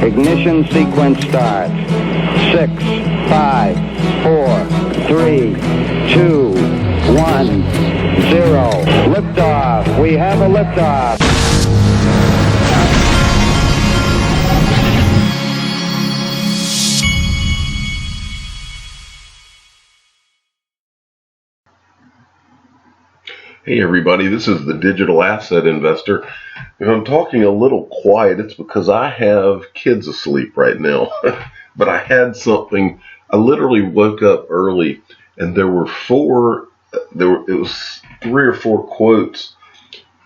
Ignition sequence starts. 6, 5, 4, 3, 2, 1, 0. Liftoff. We have a liftoff. Hey everybody, this is the Digital Asset Investor. If I'm talking a little quiet, it's because I have kids asleep right now. But I had something, I literally woke up early and it was 3 or 4 quotes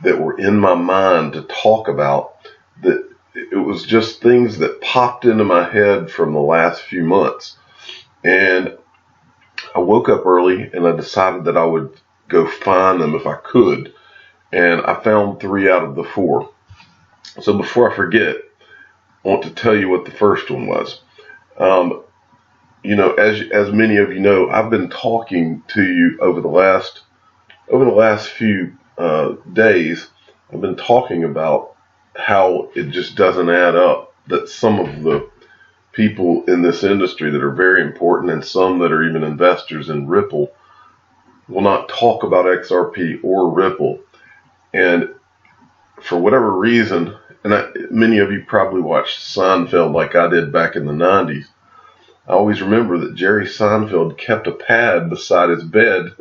that were in my mind to talk about. That it was just things that popped into my head from the last few months. And I woke up early and I decided that I would go find them if I could, and I found 3 out of the 4. So before I forget, I want to tell you what the first one was. As many of you know, I've been talking to you over the last few days. I've been talking about how it just doesn't add up that some of the people in this industry that are very important, and some that are even investors in Ripple, will not talk about XRP or Ripple. And for whatever reason, many of you probably watched Seinfeld like I did back in the 90s. I always remember that Jerry Seinfeld kept a pad beside his bed,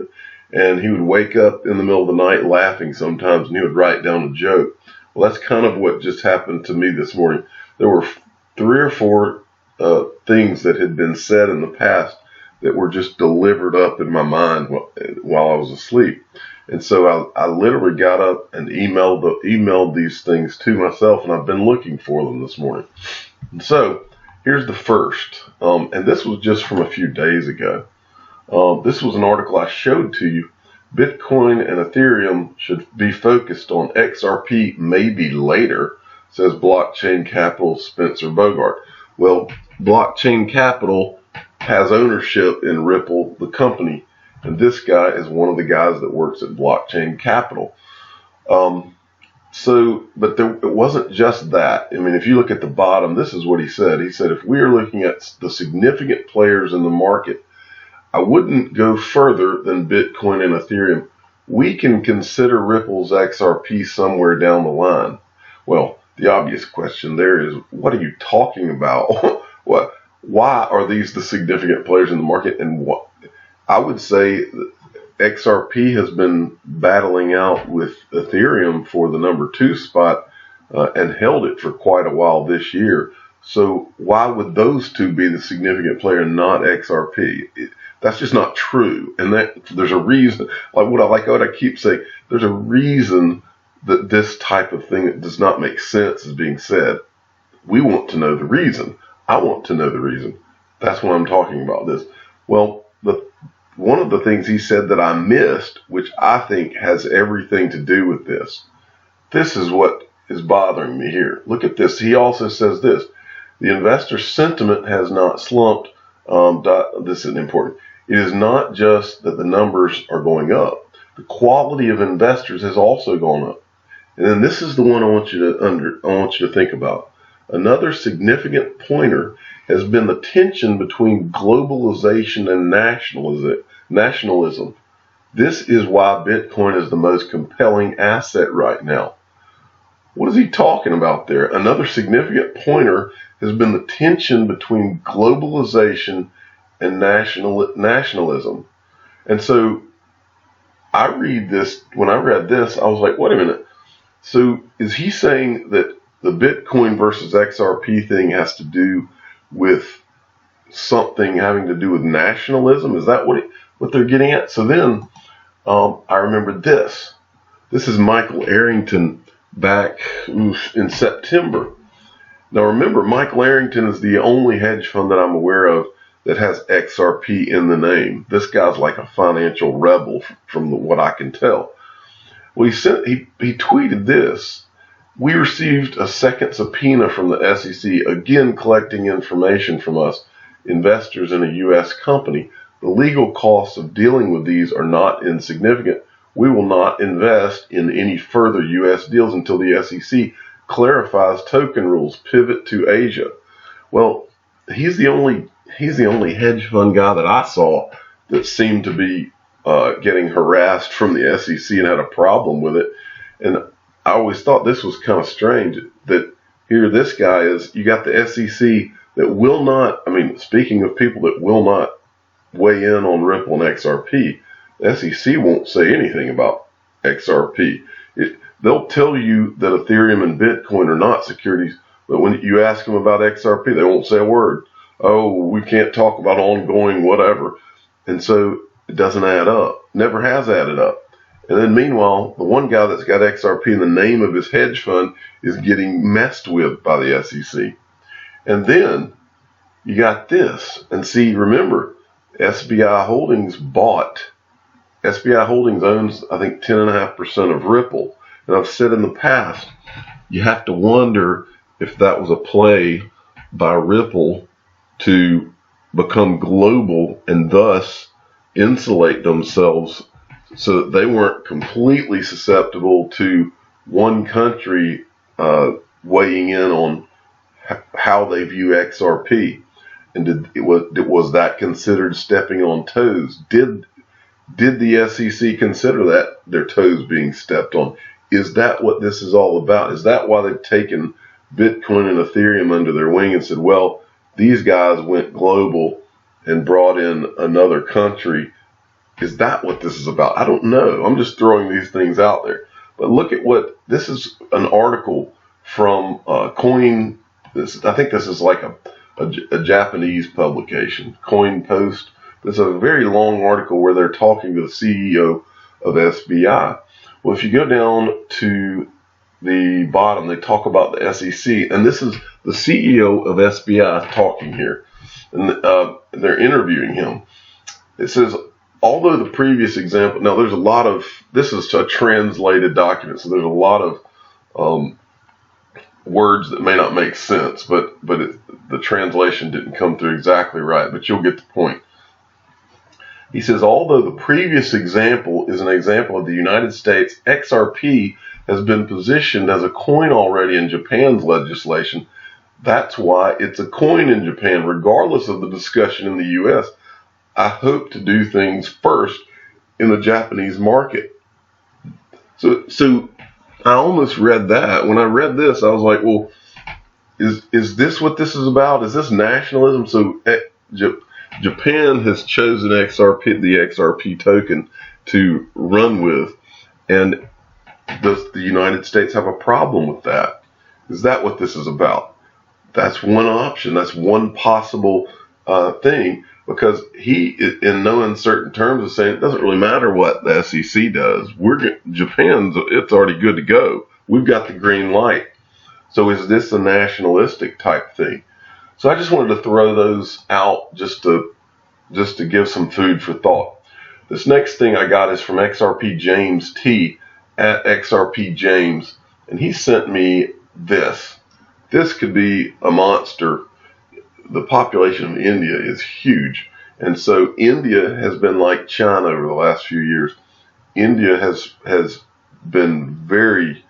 and he would wake up in the middle of the night laughing sometimes, and he would write down a joke. Well, that's kind of what just happened to me this morning. There were 3 or 4 things that had been said in the past that were just delivered up in my mind while I was asleep. And so I literally got up and emailed these things to myself, and I've been looking for them this morning. And so here's the first, and this was just from a few days ago. This was an article I showed to you. Bitcoin and Ethereum should be focused on XRP maybe later, says Blockchain Capital Spencer Bogart. Well, Blockchain Capital has ownership in Ripple, the company, and this guy is one of the guys that works at Blockchain Capital. But it wasn't just that. I mean, if you look at the bottom, this is what he said. He said, if we are looking at the significant players in the market, I wouldn't go further than Bitcoin and Ethereum. We can consider Ripple's XRP somewhere down the line. Well, the obvious question there is, what are you talking about? Why are these the significant players in the market? And what I would say, XRP has been battling out with Ethereum for the number 2 spot and held it for quite a while this year. So why would those two be the significant player and not XRP? That's just not true. And there's a reason. Like what I keep saying, there's a reason that this type of thing that does not make sense is being said. We want to know the reason. I want to know the reason. That's why I'm talking about this. Well, one of the things he said that I missed, which I think has everything to do with this. This is what is bothering me here. Look at this. He also says this. The investor sentiment has not slumped. This is important. It is not just that the numbers are going up. The quality of investors has also gone up. And then this is the one I want you to think about. Another significant pointer has been the tension between globalization and nationalism. This is why Bitcoin is the most compelling asset right now. What is he talking about there? Another significant pointer has been the tension between globalization and nationalism. And so I read this, when I read this, I was like, wait a minute. So is he saying that the Bitcoin versus XRP thing has to do with something having to do with nationalism? Is that what they're getting at? So then I remembered this. This is Michael Arrington back in September. Now remember, Michael Arrington is the only hedge fund that I'm aware of that has XRP in the name. This guy's like a financial rebel from what I can tell. Well, he tweeted this. We received a second subpoena from the SEC, again collecting information from us, investors in a U.S. company. The legal costs of dealing with these are not insignificant. We will not invest in any further U.S. deals until the SEC clarifies token rules, pivot to Asia. Well, he's the only hedge fund guy that I saw that seemed to be getting harassed from the SEC and had a problem with it. And I always thought this was kind of strange that here this guy is, you got the SEC that will not, I mean, speaking of people that will not weigh in on Ripple and XRP, the SEC won't say anything about XRP. They'll tell you that Ethereum and Bitcoin are not securities, but when you ask them about XRP, they won't say a word. Oh, we can't talk about ongoing whatever. And so it doesn't add up. Never has added up. And then meanwhile, the one guy that's got XRP in the name of his hedge fund is getting messed with by the SEC. And then you got this. And see, remember, SBI Holdings owns, I think, 10.5% of Ripple. And I've said in the past, you have to wonder if that was a play by Ripple to become global and thus insulate themselves so that they weren't completely susceptible to one country weighing in on how they view XRP. And was that considered stepping on toes? Did the SEC consider that their toes being stepped on? Is that what this is all about? Is that why they've taken Bitcoin and Ethereum under their wing and said, well, these guys went global and brought in another country? Is that what this is about? I don't know. I'm just throwing these things out there. But look at what, this is an article from Coin, I think this is like a Japanese publication, Coin Post. It's a very long article where they're talking to the CEO of SBI. Well, if you go down to the bottom, they talk about the SEC, and this is the CEO of SBI talking here, and they're interviewing him. It says, although the previous example, now there's a lot of, this is a translated document, so there's a lot of words that may not make sense, but the translation didn't come through exactly right, but you'll get the point. He says, although the previous example is an example of the United States, XRP has been positioned as a coin already in Japan's legislation. That's why it's a coin in Japan, regardless of the discussion in the U.S. I hope to do things first in the Japanese market. So I almost read that. When I read this, I was like, well, is this what this is about? Is this nationalism? So Japan has chosen XRP, the XRP token, to run with, and does the United States have a problem with that? Is that what this is about? That's one option. That's one possible thing, because he, in no uncertain terms, is saying it doesn't really matter what the SEC does. Japan's, it's already good to go. We've got the green light. So is this a nationalistic type thing? So I just wanted to throw those out just to give some food for thought. This next thing I got is from XRP James T at XRP James, and he sent me this. This could be a monster. The population of India is huge, and so India has been like China over the last few years. India has been very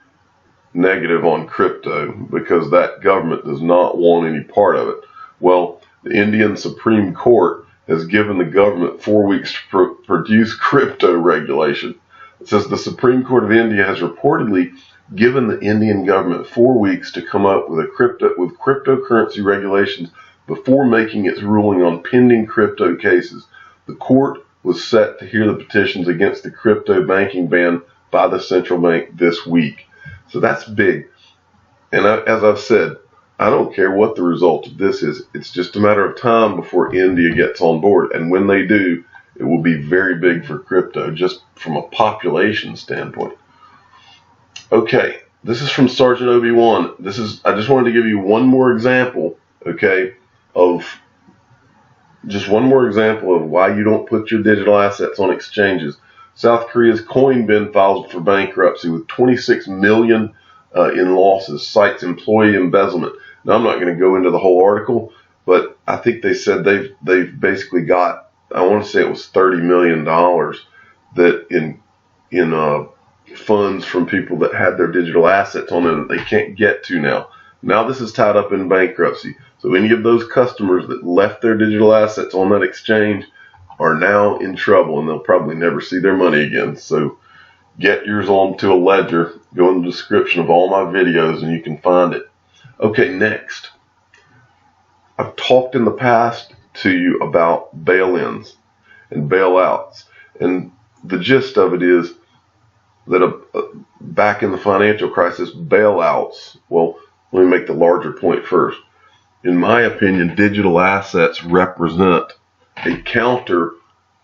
negative on crypto because that government does not want any part of it. Well, the Indian Supreme Court has given the government 4 weeks to produce crypto regulation. It says the Supreme Court of India has reportedly given the Indian government 4 weeks to come up with cryptocurrency regulations before making its ruling on pending crypto cases. The court was set to hear the petitions against the crypto banking ban by the central bank this week. So that's big. And as I've said, I don't care what the result of this is. It's just a matter of time before India gets on board. And when they do, it will be very big for crypto, just from a population standpoint. Okay, this is from Sergeant Obi-Wan. I just wanted to give you one more example, okay, of why you don't put your digital assets on exchanges. South Korea's Coinbin files for bankruptcy with $26 million in losses, cites employee embezzlement. Now, I'm not going to go into the whole article, but I think they said they've basically got, I want to say it was $30 million that in funds from people that had their digital assets on there that they can't get to now. Now this is tied up in bankruptcy. So any of those customers that left their digital assets on that exchange are now in trouble, and they'll probably never see their money again. So get yours onto a ledger. Go in the description of all my videos and you can find it. Okay, next. I've talked in the past to you about bail-ins and bailouts. And the gist of it is that back in the financial crisis, bailouts, well, let me make the larger point first. In my opinion, digital assets represent a counter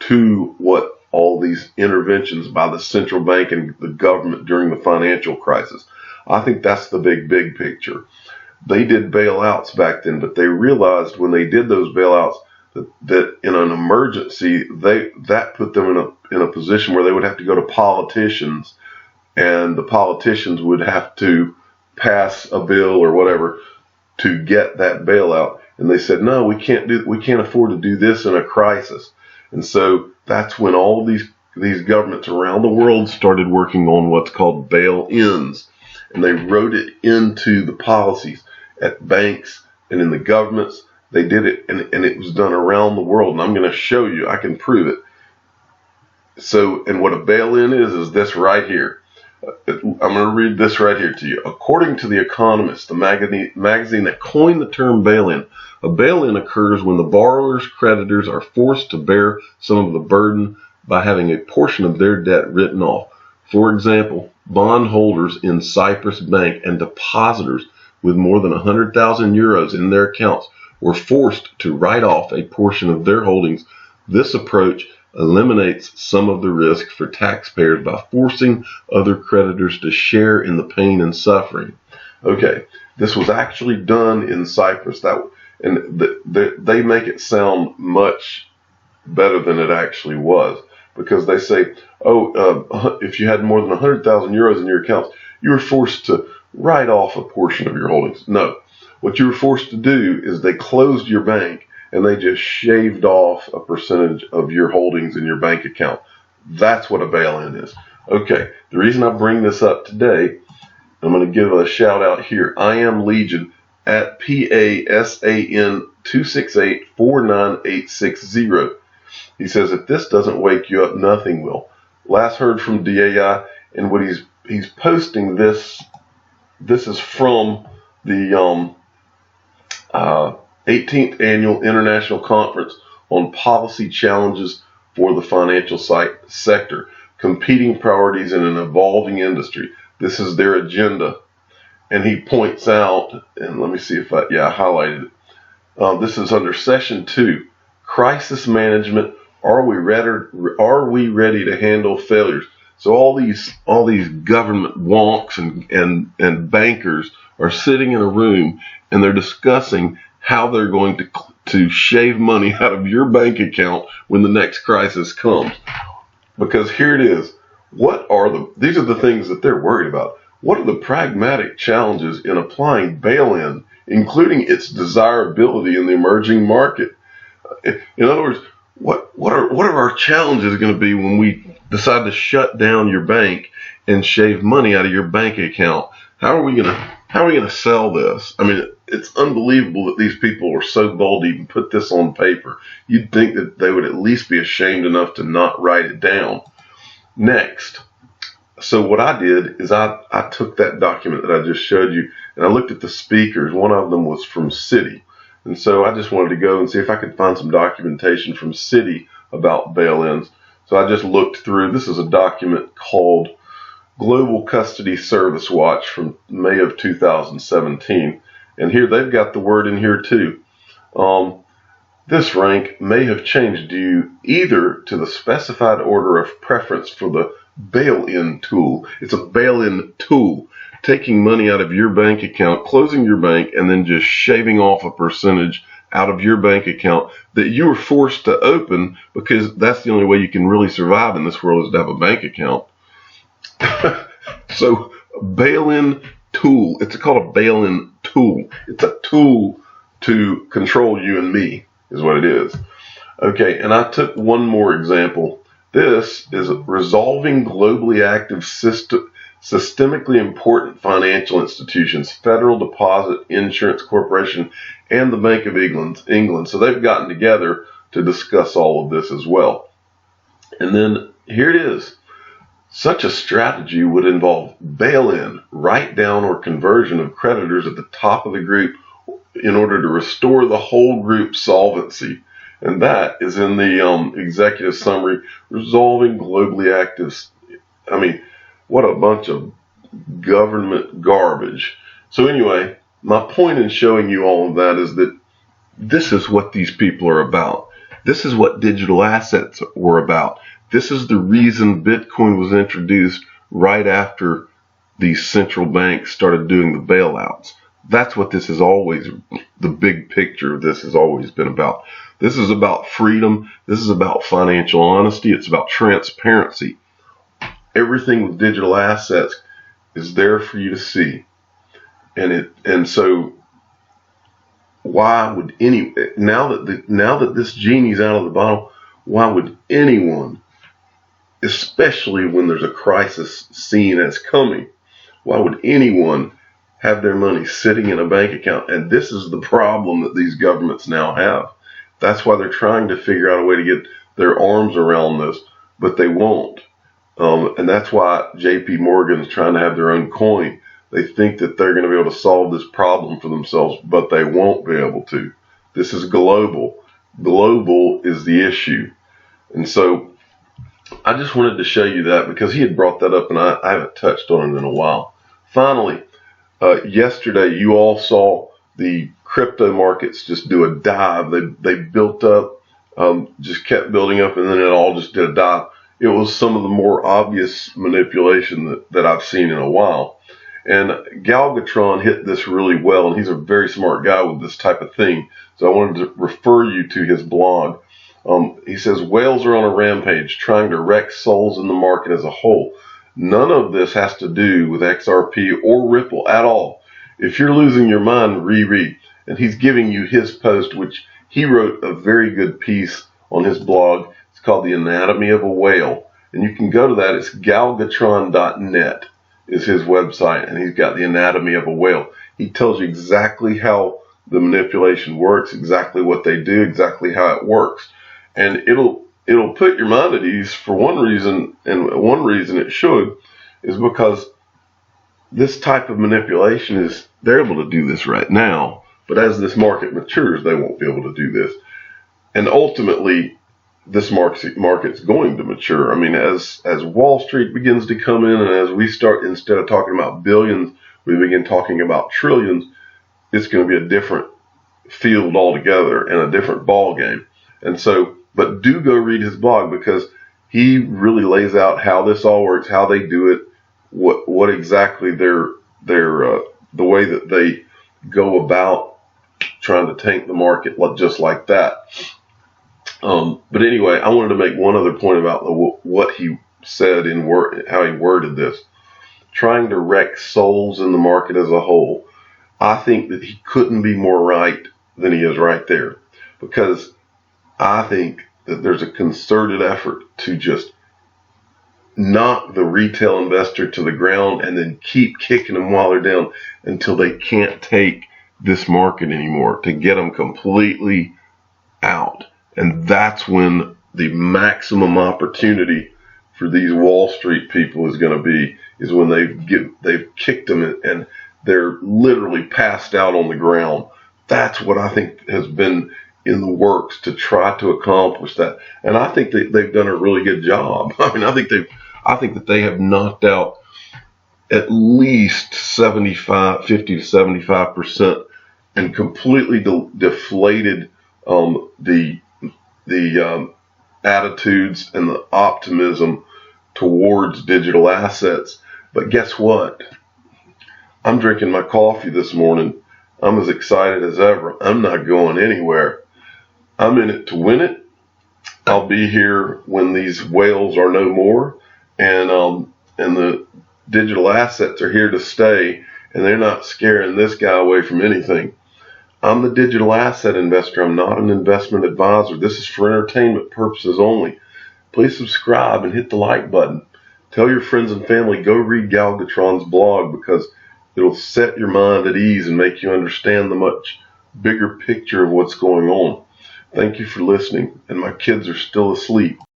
to what all these interventions by the central bank and the government during the financial crisis. I think that's the big picture. They did bailouts back then, but they realized when they did those bailouts that in an emergency, that put them in a position where they would have to go to politicians, and the politicians would have to pass a bill or whatever to get that bailout. And they said, no, we can't afford to do this in a crisis. And so that's when all these governments around the world started working on what's called bail-ins. And they wrote it into the policies at banks and in the governments. They did it, and it was done around the world. And I'm going to show you. I can prove it. So, and what a bail-in is this right here. I'm going to read this right here to you. According to The Economist, the magazine that coined the term bail-in, a bail-in occurs when the borrower's creditors are forced to bear some of the burden by having a portion of their debt written off. For example, bondholders in Cyprus Bank and depositors with more than 100,000 euros in their accounts were forced to write off a portion of their holdings. This approach eliminates some of the risk for taxpayers by forcing other creditors to share in the pain and suffering. Okay, this was actually done in Cyprus. They make it sound much better than it actually was, because they say, if you had more than 100,000 euros in your accounts, you were forced to write off a portion of your holdings. No, what you were forced to do is they closed your bank and they just shaved off a percentage of your holdings in your bank account. That's what a bail-in is. Okay, the reason I bring this up today, I'm going to give a shout out here. I am Legion at PASAN 268-49860. He says, if this doesn't wake you up, nothing will. Last heard from DAI, and what he's posting this is from the 18th Annual International Conference on Policy Challenges for the Financial Sector, Competing Priorities in an Evolving Industry. This is their agenda. And he points out, and let me see if I highlighted it. This is under Session 2, Crisis Management. Are we ready to handle failures? So all these government wonks and bankers are sitting in a room and they're discussing how they're going to shave money out of your bank account when the next crisis comes. Because here it is. These are the things that they're worried about. What are the pragmatic challenges in applying bail-in, including its desirability in the emerging market? In other words, what are our challenges going to be when we decide to shut down your bank and shave money out of your bank account? How are we going to sell this? I mean, it's unbelievable that these people are so bold to even put this on paper. You'd think that they would at least be ashamed enough to not write it down. Next. So what I did is I took that document that I just showed you and I looked at the speakers. One of them was from Citi. And so I just wanted to go and see if I could find some documentation from Citi about bail-ins. So I just looked through. This is a document called Global Custody Service Watch from May of 2017. And here they've got the word in here too. This rank may have changed due either to the specified order of preference for the bail-in tool. It's a bail-in tool, taking money out of your bank account, closing your bank, and then just shaving off a percentage out of your bank account that you were forced to open because that's the only way you can really survive in this world is to have a bank account. So bail-in tool, it's called a bail-in tool. It's a tool to control you and me is what it is. Okay, and I took one more example This is resolving globally active systemically important financial institutions, Federal Deposit Insurance Corporation, and the Bank of England. So they've gotten together to discuss all of this as well. And then here it is. Such a strategy would involve bail-in, write-down, or conversion of creditors at the top of the group in order to restore the whole group's solvency. And that is in the executive summary, resolving globally active. I mean, what a bunch of government garbage. So anyway, my point in showing you all of that is that this is what these people are about. This is what digital assets were about. This is the reason Bitcoin was introduced right after these central banks started doing the bailouts. That's what this is always, the big picture of this has always been about. This is about freedom. This is about financial honesty. It's about transparency. Everything with digital assets is there for you to see. And so why would now that this genie's out of the bottle, why would anyone, especially when there's a crisis seen as coming, why would anyone have their money sitting in a bank account? And this is the problem that these governments now have. That's why they're trying to figure out a way to get their arms around this, but they won't. And that's why JP Morgan is trying to have their own coin. They think that they're going to be able to solve this problem for themselves, but they won't be able to. This is global. Global is the issue. And so I just wanted to show you that because he had brought that up and I haven't touched on it in a while. Finally, yesterday you all saw the crypto markets just do a dive. They built up, just kept building up, and then it all just did a dive. It was some of the more obvious manipulation that I've seen in a while. And Galgatron hit this really well, and he's a very smart guy with this type of thing. So I wanted to refer you to his blog. He says, whales are on a rampage, trying to wreck souls in the market as a whole. None of this has to do with XRP or Ripple at all. If you're losing your mind, reread. And he's giving you his post, which he wrote a very good piece on his blog. It's called The Anatomy of a Whale. And you can go to that. It's galgatron.net is his website. And he's got The Anatomy of a Whale. He tells you exactly how the manipulation works, exactly what they do, exactly how it works. And it'll put your mind at ease for one reason, and one reason it should is because this type of manipulation is, they're able to do this right now, but as this market matures, they won't be able to do this. And ultimately, this market's going to mature. I mean, as Wall Street begins to come in, and as we start, instead of talking about billions, we begin talking about trillions, it's going to be a different field altogether and a different ball game. And so, but do go read his blog because he really lays out how this all works, how they do it, what exactly the way that they go about trying to tank the market just like that. But anyway, I wanted to make one other point about what he said in how he worded this. Trying to wreck souls in the market as a whole. I think that he couldn't be more right than he is right there, because I think that there's a concerted effort to just knock the retail investor to the ground and then keep kicking them while they're down until they can't take this market anymore, to get them completely out. And that's when the maximum opportunity for these Wall Street people is going to be, is when they've kicked them and they're literally passed out on the ground. That's what I think has been in the works to try to accomplish that. And I think that they've done a really good job. I mean, I think that they have knocked out at least 50 to 75% and completely deflated the attitudes and the optimism towards digital assets. But guess what? I'm drinking my coffee this morning. I'm as excited as ever. I'm not going anywhere. I'm in it to win it. I'll be here when these whales are no more, and the digital assets are here to stay, and they're not scaring this guy away from anything. I'm the digital asset investor. I'm not an investment advisor. This is for entertainment purposes only. please subscribe and hit the like button. Tell your friends and family, go read Galgatron's blog, because it'll set your mind at ease and make you understand the much bigger picture of what's going on. Thank you for listening, and my kids are still asleep.